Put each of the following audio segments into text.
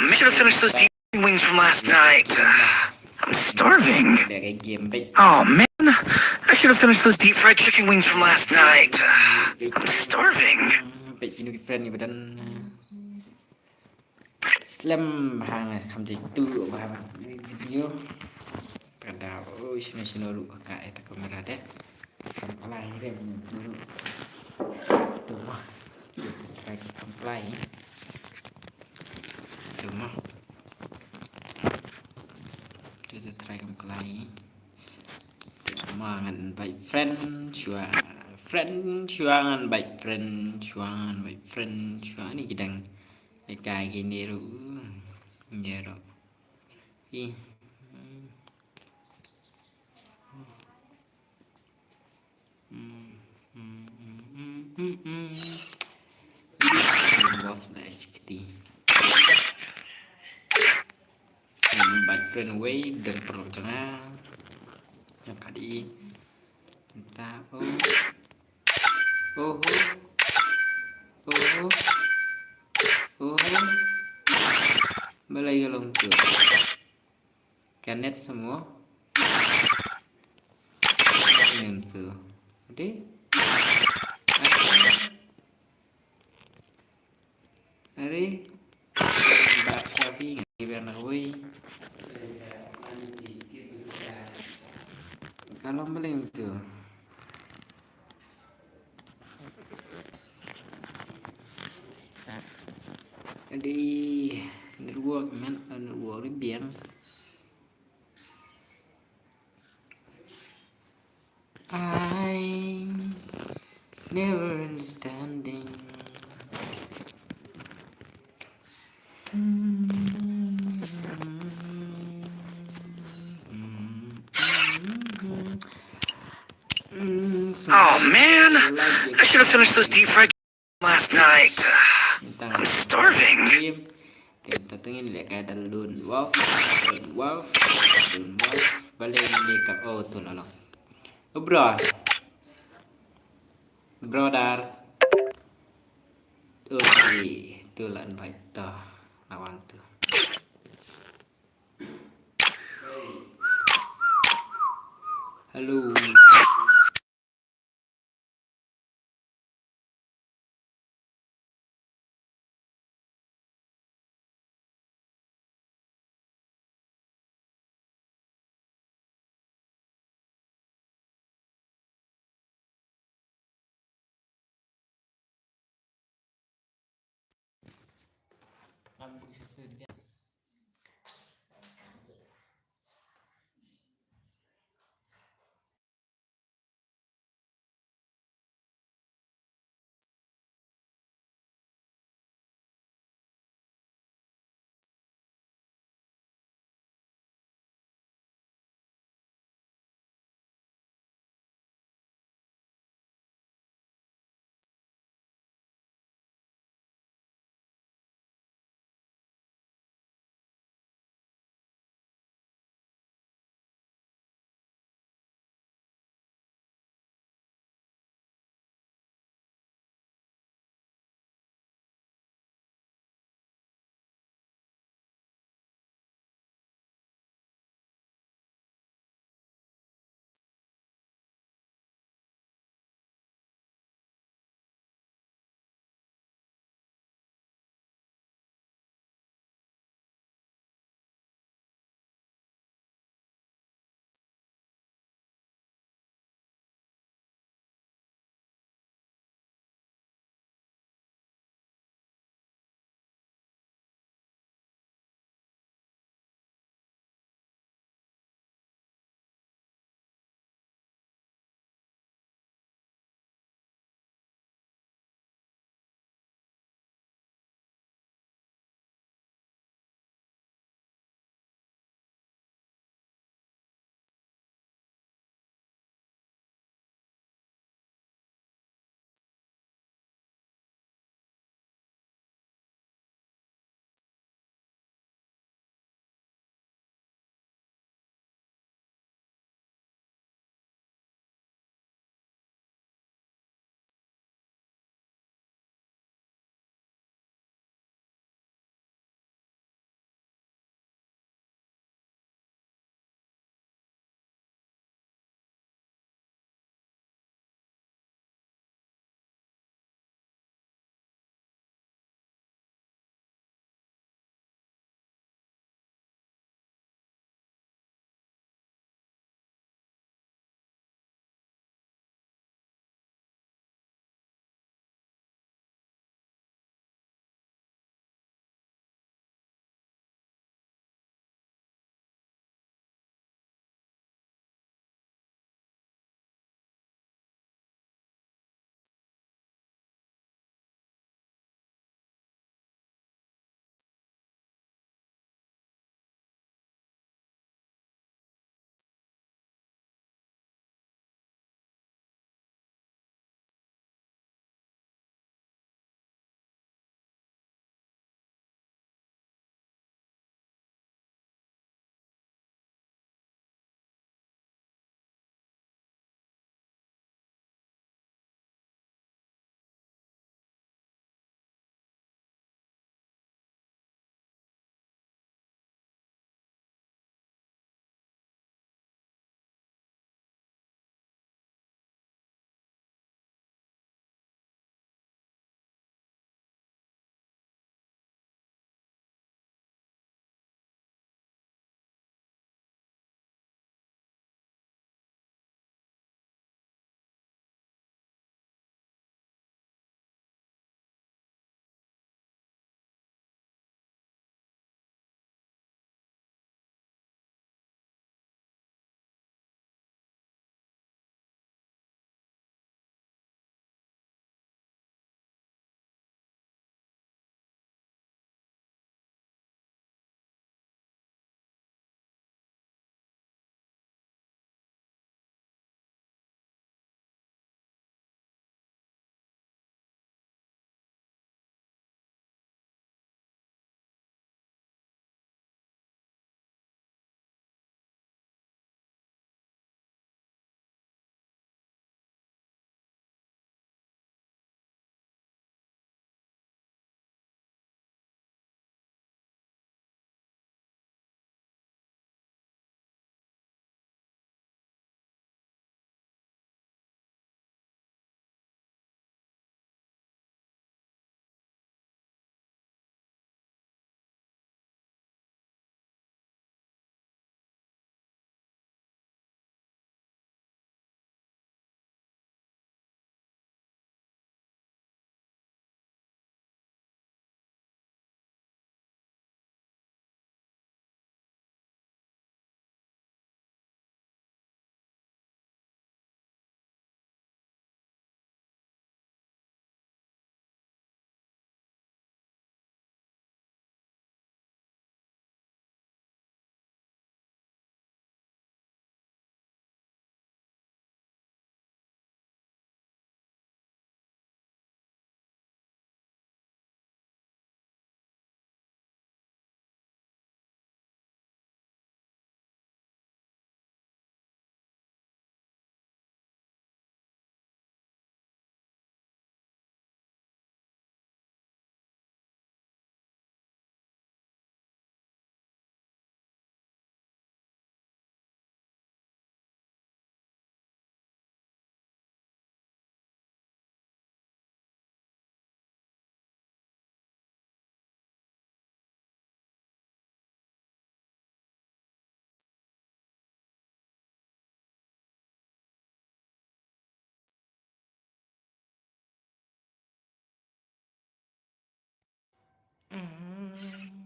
I should have finished those deep wings from last night. I'm starving. Oh man, I should have finished those deep fried chicken wings from last night. I'm starving. Slam hàng không chỉ tự và video pada sino ru kakak eta kamera teh play deh dulu tuh mah try play tuh mah kita try play mangan baik friend chuangan baik friend chuangan ini kita kayak gini ru ya ru ih bos lah seperti baik friend way dan perlu tengah yang kali entah oh balai galong tuh kanet semua ini tuh deh hari Mbak Safi biar nakui kalau beli itu jadi network biar I never understanding Oh man, I should have finished those deep fried last night. I'm starving. Tentunya lihat kayak dalun wow balik dekat oh tuh lalang brother oke tuh lah invite toh lawan tuh halo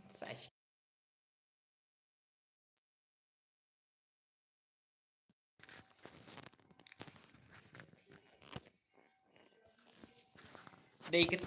Sai đây cái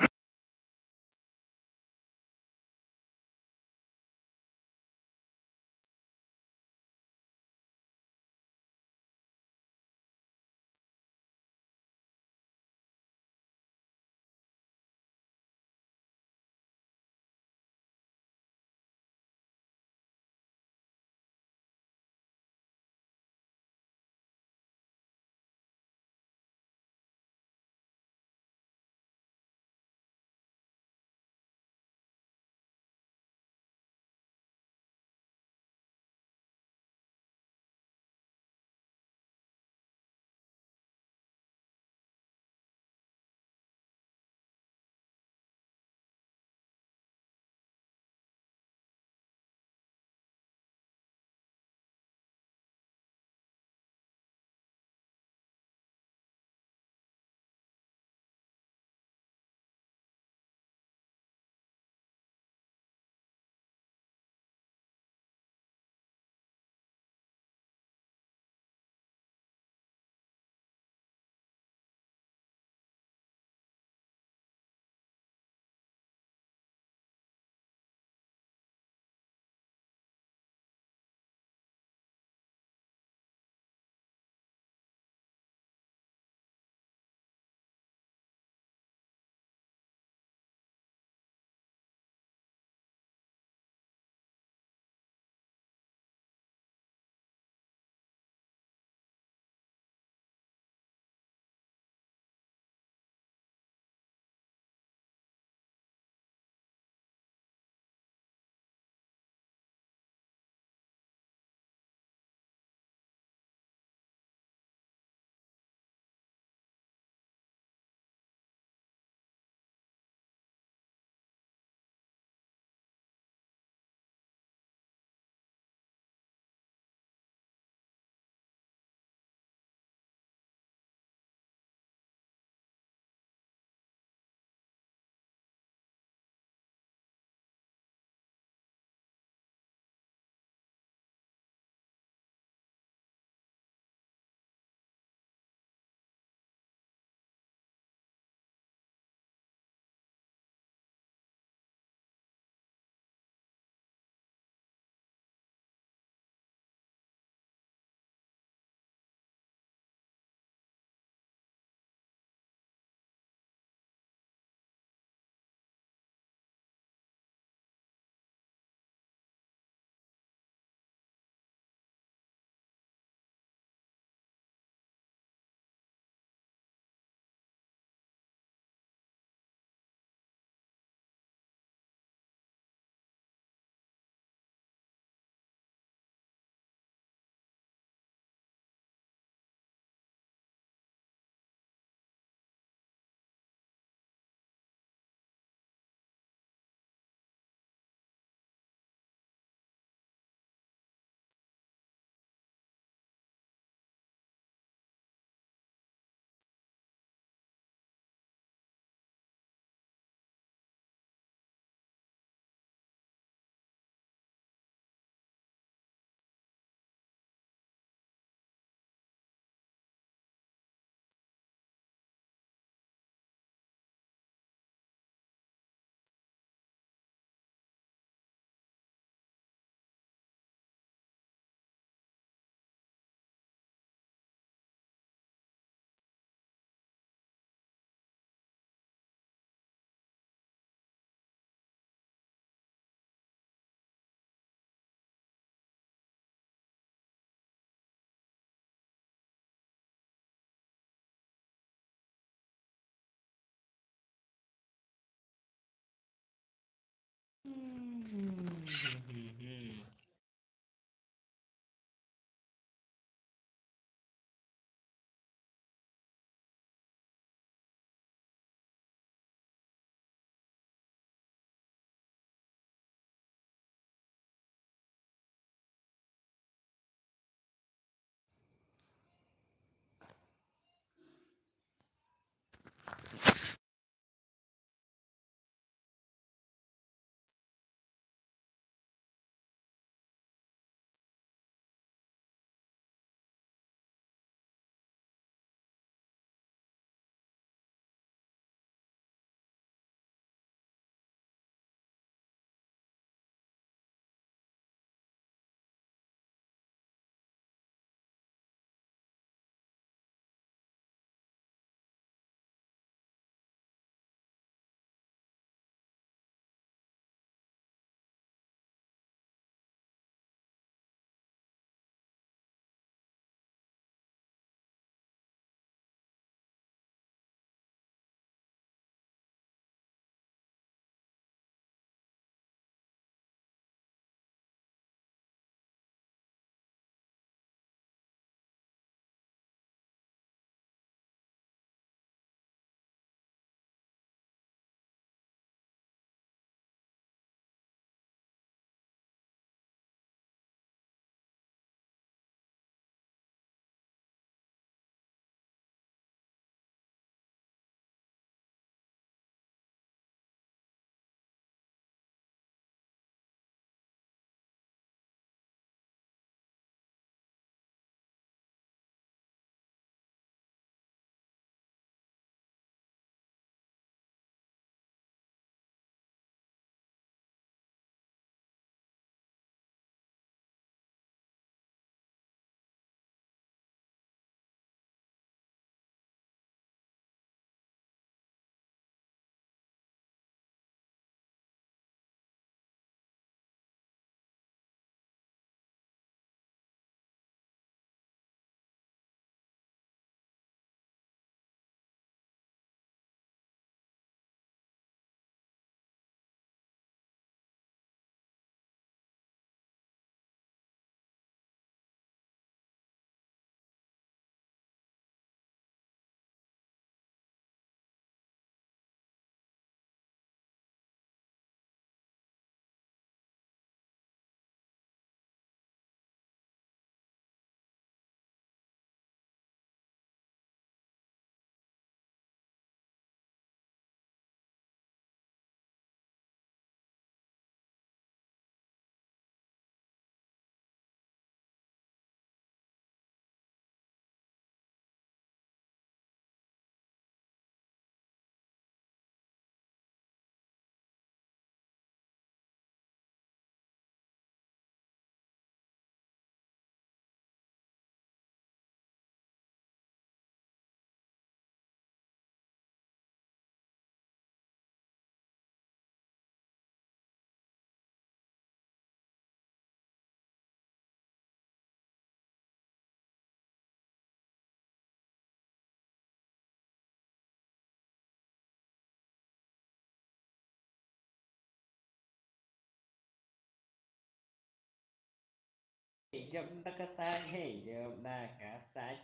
Jom dah kasai hey jom dah kasai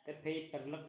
tepi perlu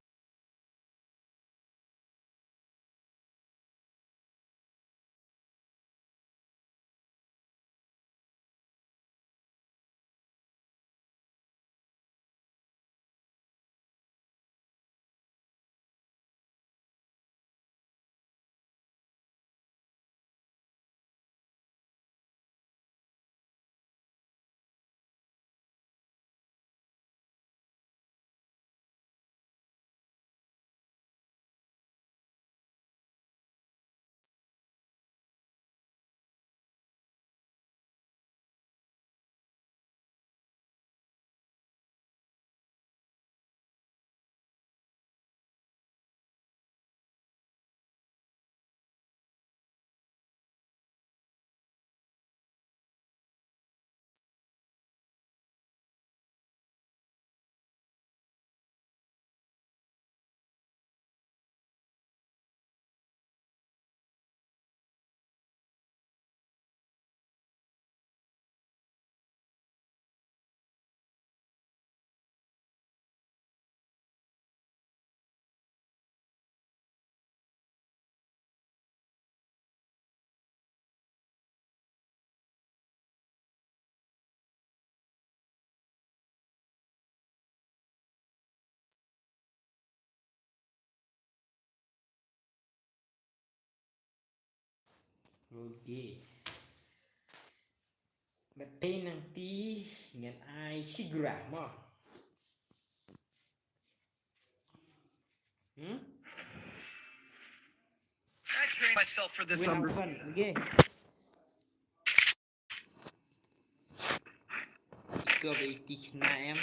rugi. Berarti nanti dengan ai segera mau. I trained myself for this Win number. apa? Okay. Iko beriti kena em.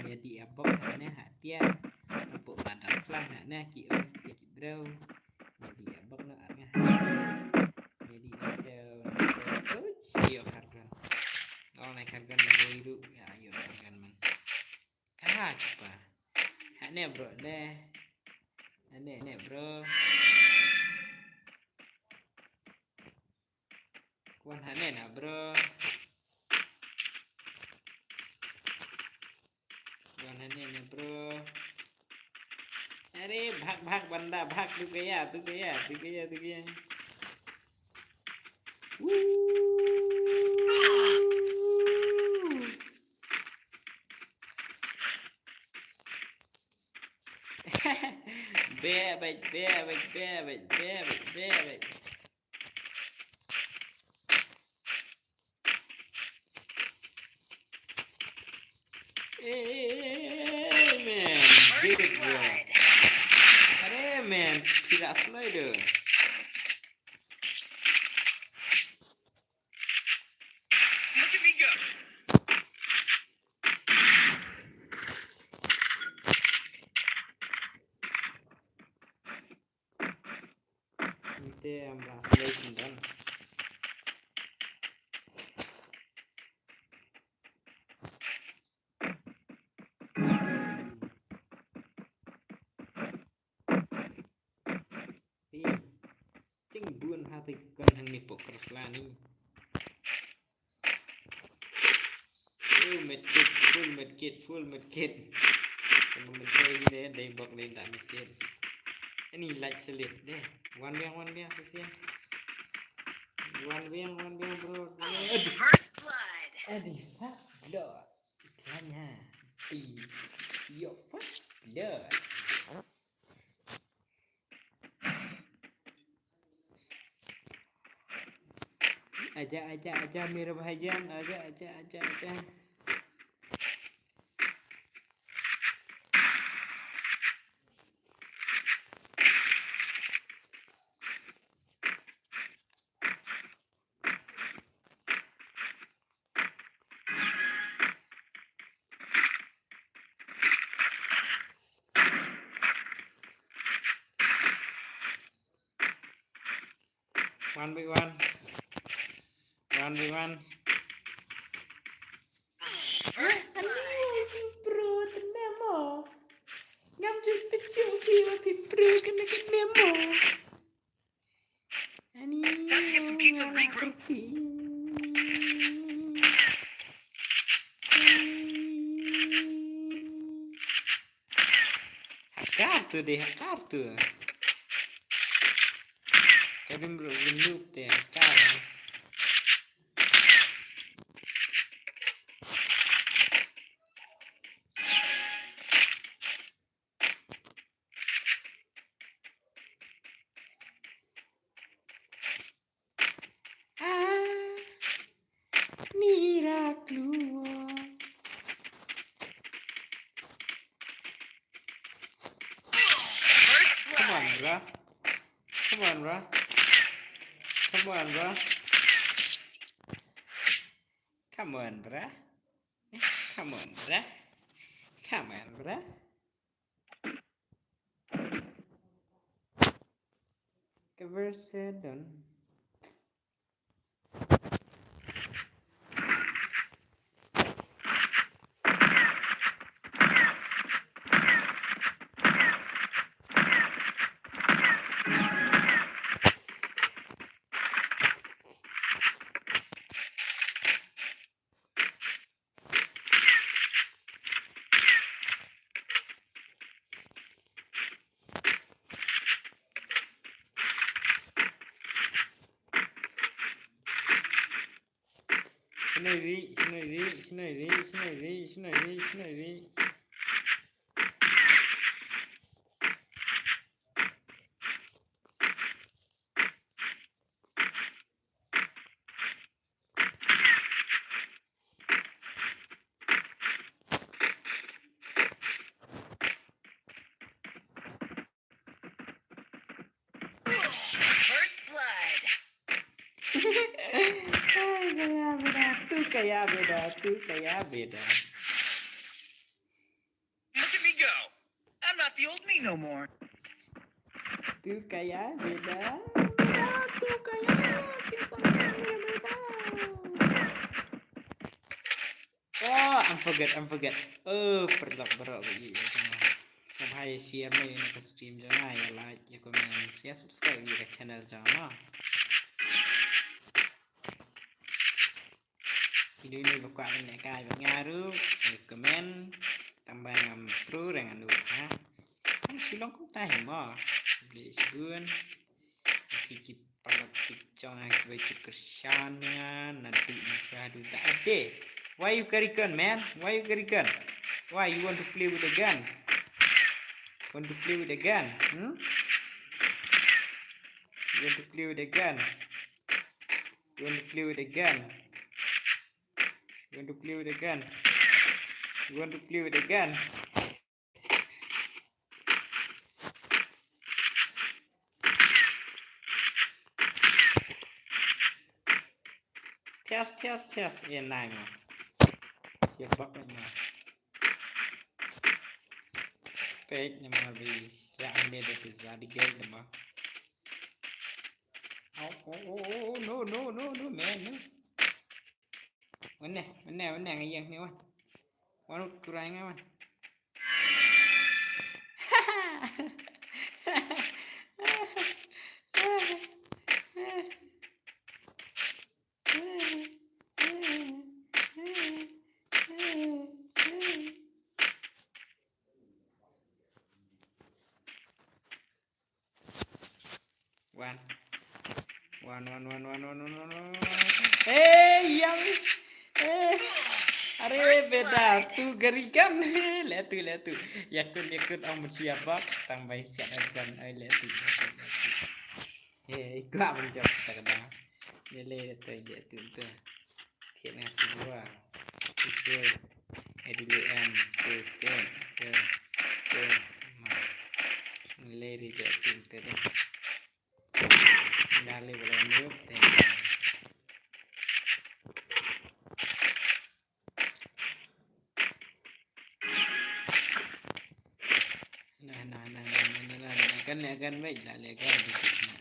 Jadi apa? Mana hati ya? Apa badan kelah nak ki on ki bro. Jadi apa nak arnya? Jadi itu yo harga. Oh naik harga nak hidup ya yo harga man. Kah apa? Hane bro deh. Hane bro. Kuan hane na bro. Kuan hane na bro. अरे भाग भाग बंदा भाग तू गया Bad. Man, tidak slider. Look at me go. Nanti ambil play dan buôn ha thì con thằng này bộ là ní full medkit mà mình chơi như thế đây bọc lên đại medkit cái này lại sẽ liệt đây one bang bro First blood. Eddie first blood tanya your first blood aja Mira Bahagian aja one by one First blood. bro nemo ngam jute chuki wati bro kena nemo ani Time to get some pizza and regroup. Kartu deh, kartu. Kadang berlindung deh, kartu. Nira keluar. First Come on, blood. bro. Come on, bro. Come on, bro. Come on, bro. Come on, bro. Come on, bro. Keversedon. Sendiri. First blood. Kayak beda. Look at me go. I'm not the old me no more. Tuh kayak beda. Oh, I'm forget. Perlak berok begini semua. Sampai share ni ke stream jangan ya like, ya komen, share, subscribe di channel jangan. Video ini buka banyak kali pengaruh, komen, tambah ngam pro dengan lu, ha? Kan silong kau tahu mah, beli sebun, kiki palak kicang, kiki kersan dengan nanti macam tak ada. Why you carry gun, man? Why you carry gun? Why you want to play with a gun? Want to play with a gun? Hmm? You want to play with a gun? You want to play with a gun? You want to play with a gun? You want to play with a gun? Test. Yeah, nine more. Yeah, fuck it now. Fake number is that needed to Zadigate number. Oh, no, man, no. Mana yang ni wan. Wan kurang wan. Wan. Yang. Are beda tu gerikan. Lihat tu. Yakut amat siapa tambah siap kan. Lihat tu. Ikut menjawab kita kadang. Nilai dia tu. Kena kedua. Itu EDM tu. Nilai dia tu. Nilai berani. Nah, kan baik lah, lekan dikit.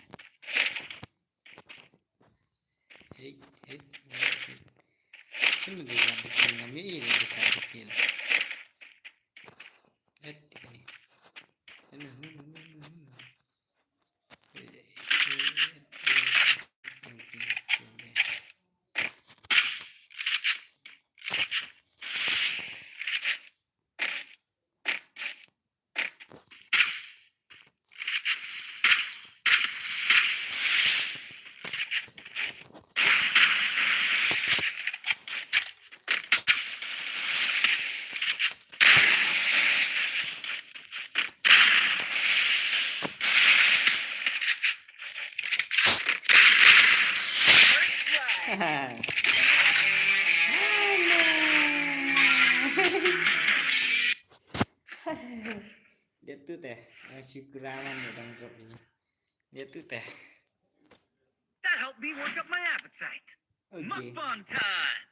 Sini dia bikin kami ini bisa bikin. Dia tuh teh syukuraman ya bang Job ini. Dia tuh teh. That helped me work up my appetite. Okay. Mukbang time.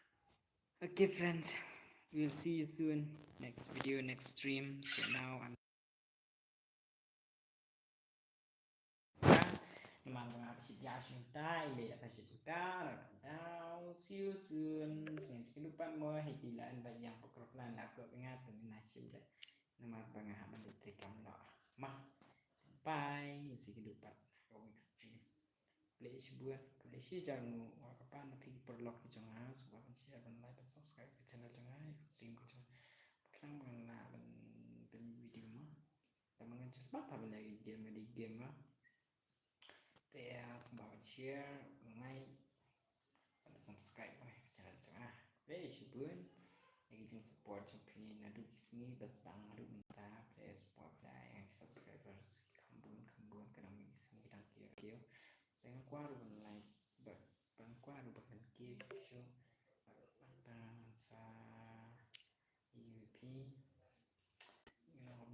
Okay, friends. We'll see you soon. Next video, next stream. So now I'm teman-teman appreciate cinta, ile appreciate now. See you soon. Since kehidupan mo hitilaan banyak pekerjaan aku ingat dengan nasib nama bangah mendetikam no. Mah. Bye. Si kehidupan kau extreme. Please buat please jangan apa nanti perlok jangan sebab share dan like dan subscribe ke channel jangan extreme ke jangan. Kerang mengenal dan video mah. Teman-teman just apa lagi game di game mah. Sebab share, like, dan subscribe ke channel jangan. Please buat lagi jangan support champion aduk sini besang aduk minta please support like subscribers kambun kena sini kita kira saya kuaru like kuaru bahkan give show tentang sa EVP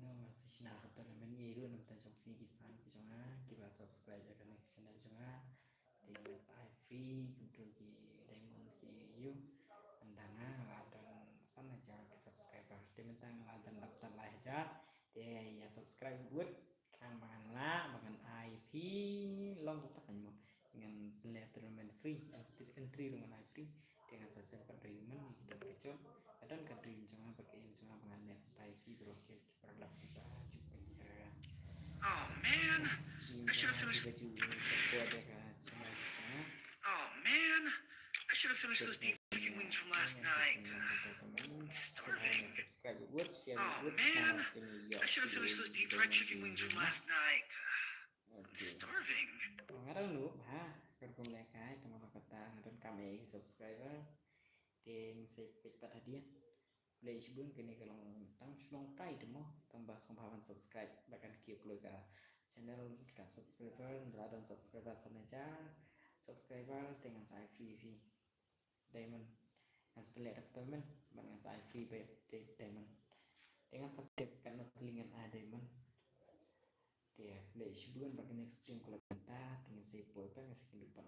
masih sinar atau namanya itu nanti Sofi Gifan jangan kita subscribe ya kan channel jangan tinggal saya free untuk di diamond you andana dan sana jangan subscriber teman-teman dan daftar lah aja ya subscribe buat kamera bahkan IP long tak hanya dengan letterman free entry dengan IP dengan sesuai pada human kita kecil dan kadang jangan pakai jangan mengenai IP broker produk kita juga ya. Oh man, I should have finished. Oh man, I should have finished those deep chicken wings from last night. I'm starving. Oh man, I should have finished those deep fried chicken wings from last night. I'm starving. Ngaran lu, kerja mereka teman kata ngaran kami subscriber, ting sepik pada dia. Boleh sebun kini kalau tang selong tay demo tambah sumbangan subscribe bahkan keep lu ke channel ke subscriber dan subscriber saja subscriber dengan saya free diamond yang sebelah teman dengan saya free diamond dengan subscribe karena telingan ada diamond dia boleh sebun bahkan next stream kalau kita dengan saya boy pengen sekian lupa